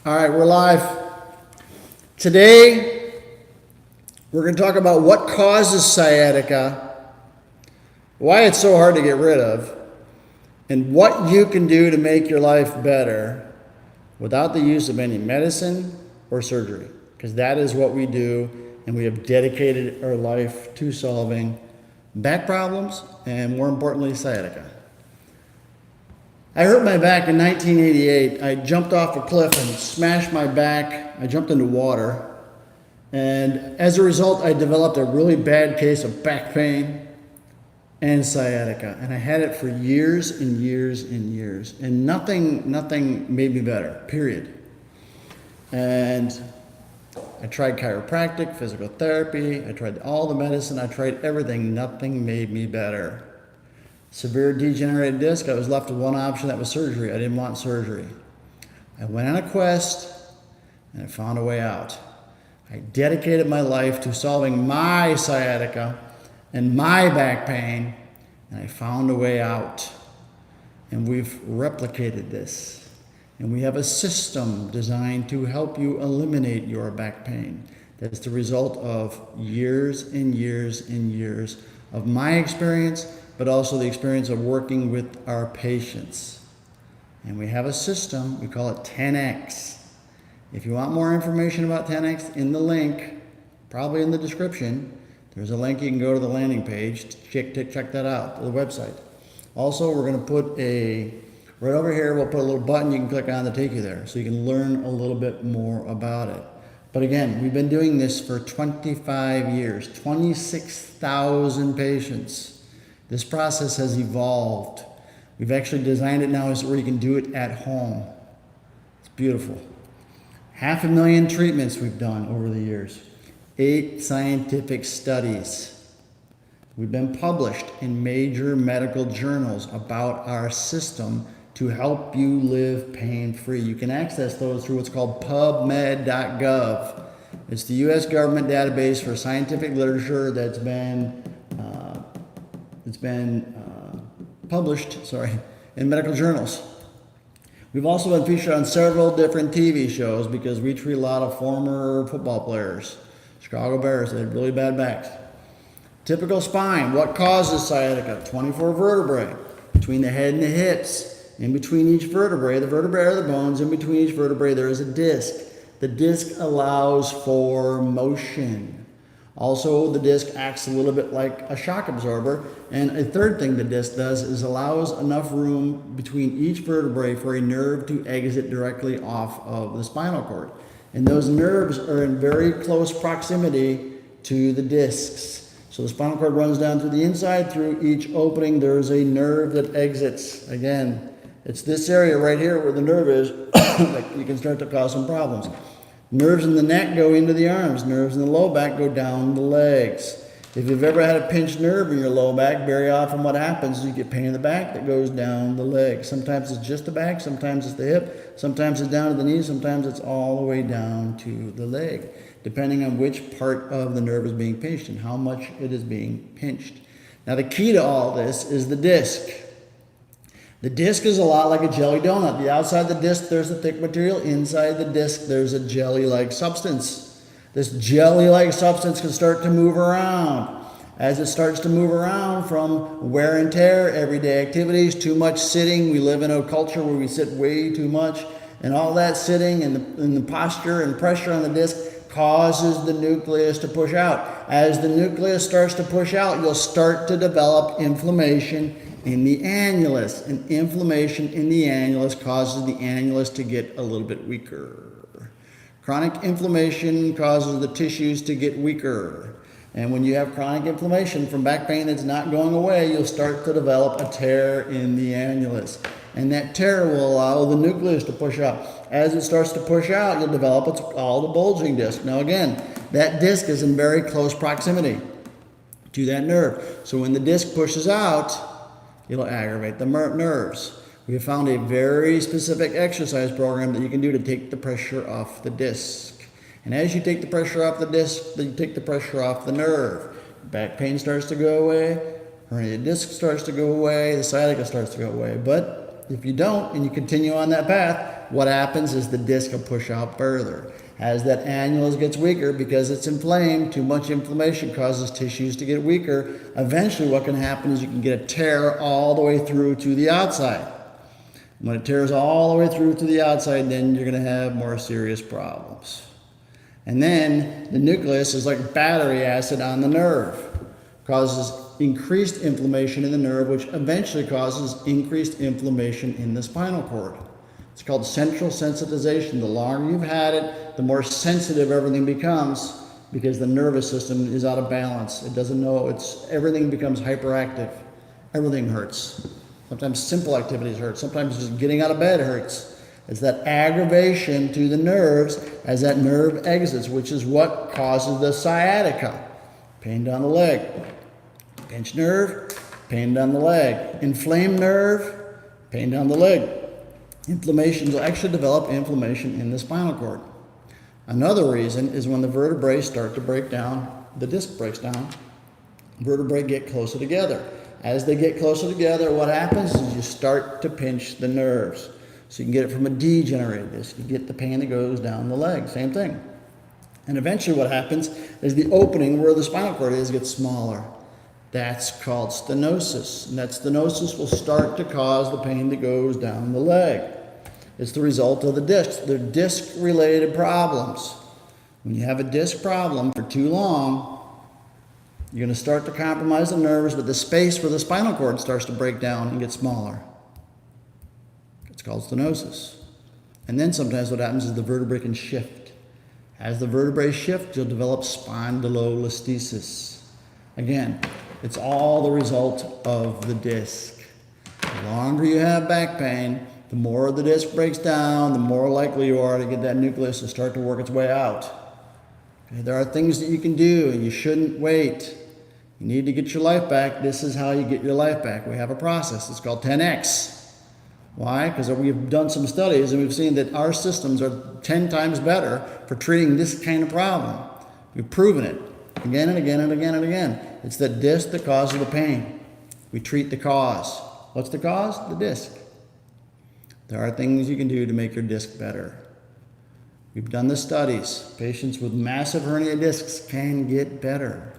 All right, we're live. Today, we're going to talk about what causes sciatica, why it's so hard to get rid of, and what you can do to make your life better without the use of any medicine or surgery. Because that is what we do, and we have dedicated our life to solving back problems and, more importantly, sciatica. I hurt my back in 1988. I jumped off a cliff and smashed my back. I jumped into water. And as a result, I developed a really bad case of back pain and sciatica. And I had it for years and years and years. And nothing made me better, period. And I tried chiropractic, physical therapy. I tried all the medicine. I tried everything. Nothing made me better. Severe degenerated disc, I was left with one option, that was surgery. I didn't want surgery. I went on a quest and I found a way out. I dedicated my life to solving my sciatica and my back pain, and I found a way out. And we've replicated this. And we have a system designed to help you eliminate your back pain. That's the result of years and years and years of my experience, but also the experience of working with our patients. And we have a system, we call it 10X. If you want more information about 10X, in the link, probably in the description, there's a link. You can go to the landing page, check that out, the website. Also, we're gonna put right over here, we'll put a little button you can click on to take you there, so you can learn a little bit more about it. But again, we've been doing this for 25 years, 26,000 patients. This process has evolved. We've actually designed it now where you can do it at home. It's beautiful. 500,000 treatments we've done over the years. 8 scientific studies. We've been published in major medical journals about our system to help you live pain-free. You can access those through what's called pubmed.gov. It's the U.S. government database for scientific literature that's been published in medical journals. We've also been featured on several different TV shows because we treat a lot of former football players. Chicago Bears, they had really bad backs. Typical spine, what causes sciatica? 24 vertebrae between the head and the hips. In between each vertebrae, the vertebrae are the bones. In between each vertebrae, there is a disc. The disc allows for motion. Also, the disc acts a little bit like a shock absorber. And a third thing the disc does is allows enough room between each vertebrae for a nerve to exit directly off of the spinal cord. And those nerves are in very close proximity to the discs. So the spinal cord runs down through the inside. Through each opening, there's a nerve that exits. Again, it's this area right here where the nerve is that you can start to cause some problems. Nerves in the neck go into the arms. Nerves in the low back go down the legs. If you've ever had a pinched nerve in your low back, very often what happens is you get pain in the back that goes down the leg. Sometimes it's just the back, sometimes it's the hip, sometimes it's down to the knee, sometimes it's all the way down to the leg, depending on which part of the nerve is being pinched and how much it is being pinched. Now the key to all this is the disc. The disc is a lot like a jelly donut. The outside the disc, there's a thick material. Inside the disc, there's a jelly-like substance. This jelly-like substance can start to move around. As it starts to move around from wear and tear, everyday activities, too much sitting. We live in a culture where we sit way too much. And all that sitting and the posture and pressure on the disc causes the nucleus to push out. As the nucleus starts to push out, you'll start to develop inflammation in the annulus. And inflammation in the annulus causes the annulus to get a little bit weaker. Chronic inflammation causes the tissues to get weaker. And when you have chronic inflammation from back pain that's not going away, you'll start to develop a tear in the annulus. And that tear will allow the nucleus to push out. As it starts to push out, you'll develop what's called a bulging disc. Now again, that disc is in very close proximity to that nerve. So when the disc pushes out, it'll aggravate the nerves. We have found a very specific exercise program that you can do to take the pressure off the disc. And as you take the pressure off the disc, you take the pressure off the nerve. Back pain starts to go away, herniated disc starts to go away, the sciatica starts to go away. But If you don't, and you continue on that path, what happens is the disc will push out further. As that annulus gets weaker because it's inflamed, too much inflammation causes tissues to get weaker. Eventually what can happen is you can get a tear all the way through to the outside. When it tears all the way through to the outside, then you're going to have more serious problems. And then the nucleus is like battery acid on the nerve. Causes increased inflammation in the nerve, which eventually causes increased inflammation in the spinal cord. It's called central sensitization. The longer you've had it, the more sensitive everything becomes because the nervous system is out of balance. It doesn't know, everything becomes hyperactive. Everything hurts. Sometimes simple activities hurt. Sometimes just getting out of bed hurts. It's that aggravation to the nerves as that nerve exits, which is what causes the sciatica. Pain down the leg. Pinched nerve, pain down the leg. Inflamed nerve, pain down the leg. Inflammation will actually develop inflammation in the spinal cord. Another reason is when the vertebrae start to break down, the disc breaks down, vertebrae get closer together. As they get closer together, what happens is you start to pinch the nerves. So you can get it from a degenerated disc. You get the pain that goes down the leg, same thing. And eventually what happens is the opening where the spinal cord is gets smaller. That's called stenosis. And that stenosis will start to cause the pain that goes down the leg. It's the result of the discs. They're disc-related problems. When you have a disc problem for too long, you're going to start to compromise the nerves, but the space where the spinal cord starts to break down and get smaller. It's called stenosis. And then sometimes what happens is the vertebrae can shift. As the vertebrae shift, you'll develop spondylolisthesis. Again, it's all the result of the disc. The longer you have back pain, the more the disc breaks down, the more likely you are to get that nucleus to start to work its way out. Okay, there are things that you can do, and you shouldn't wait. You need to get your life back. This is how you get your life back. We have a process. It's called 10X. Why? Because we've done some studies, and we've seen that our systems are 10 times better for treating this kind of problem. We've proven it again and again and again and again. It's the disc that causes the pain. We treat the cause. What's the cause? The disc. There are things you can do to make your disc better. We've done the studies. Patients with massive hernia discs can get better.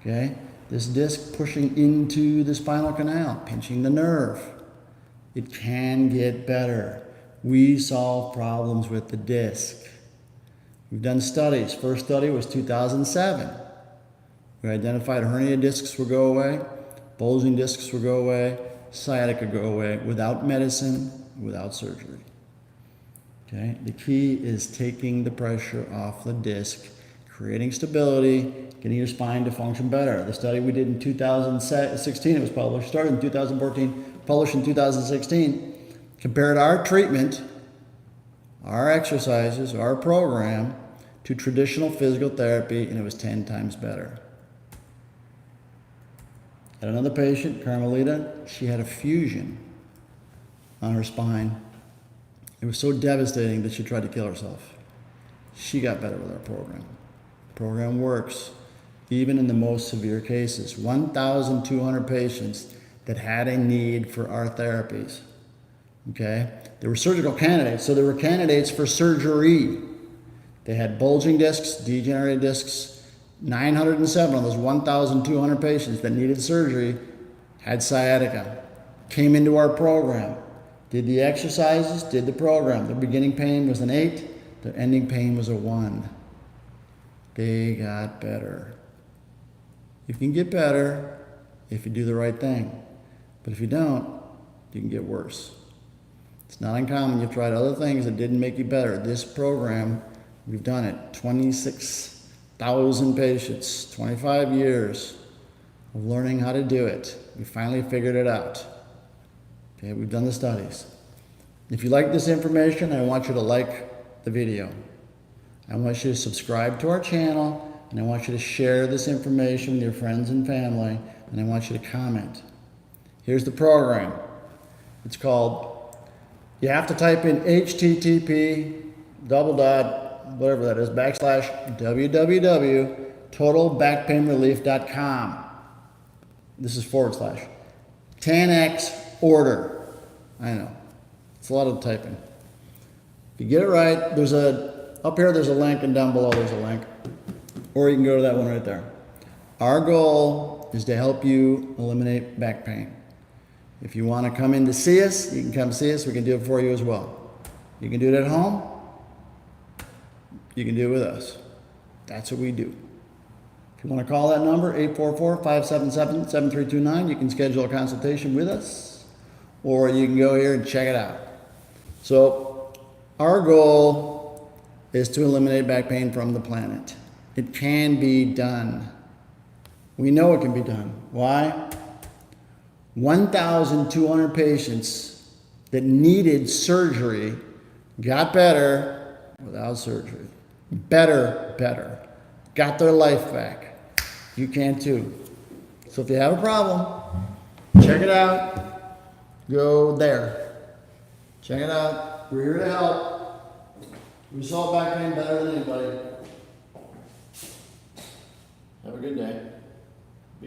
Okay? This disc pushing into the spinal canal, pinching the nerve. It can get better. We solve problems with the disc. We've done studies. First study was 2007. We identified hernia discs will go away, bulging discs will go away, sciatica go away without medicine, without surgery. Okay? The key is taking the pressure off the disc, creating stability, getting your spine to function better. The study we did in 2016, it was published, started in 2014, published in 2016, compared our treatment, our exercises, our program, to traditional physical therapy, and it was 10 times better. Had another patient, Carmelita, she had a fusion on her spine. It was so devastating that she tried to kill herself. She got better with our program. The program works, even in the most severe cases. 1,200 patients that had a need for our therapies. Okay? They were surgical candidates, so they were candidates for surgery. They had bulging discs, degenerated discs. 907 of those 1,200 patients that needed surgery had sciatica. Came into our program, did the exercises, did the program. The beginning pain was an 8, the ending pain was a 1. They got better. You can get better if you do the right thing. But if you don't, you can get worse. It's not uncommon. You've tried other things that didn't make you better. This program, we've done it. 26,000 patients, 25 years of learning how to do it. We finally figured it out. Okay, we've done the studies. If you like this information, I want you to like the video. I want you to subscribe to our channel, and I want you to share this information with your friends and family, and I want you to comment. Here's the program. It's called, you have to type in http:// www.totalbackpainrelief.com. This is / 10X order. I know. It's a lot of typing. If you get it right, up here there's a link, and down below there's a link. Or you can go to that one right there. Our goal is to help you eliminate back pain. If you want to come in to see us, you can come see us. We can do it for you as well. You can do it at home. You can do it with us. That's what we do. If you want to call that number, 844-577-7329, you can schedule a consultation with us, or you can go here and check it out. So our goal is to eliminate back pain from the planet. It can be done. We know it can be done. Why? 1,200 patients that needed surgery got better without surgery. Better. Got their life back. You can too. So if you have a problem, check it out. Go there. Check it out. We're here to help. We solve back pain better than anybody. Have a good day.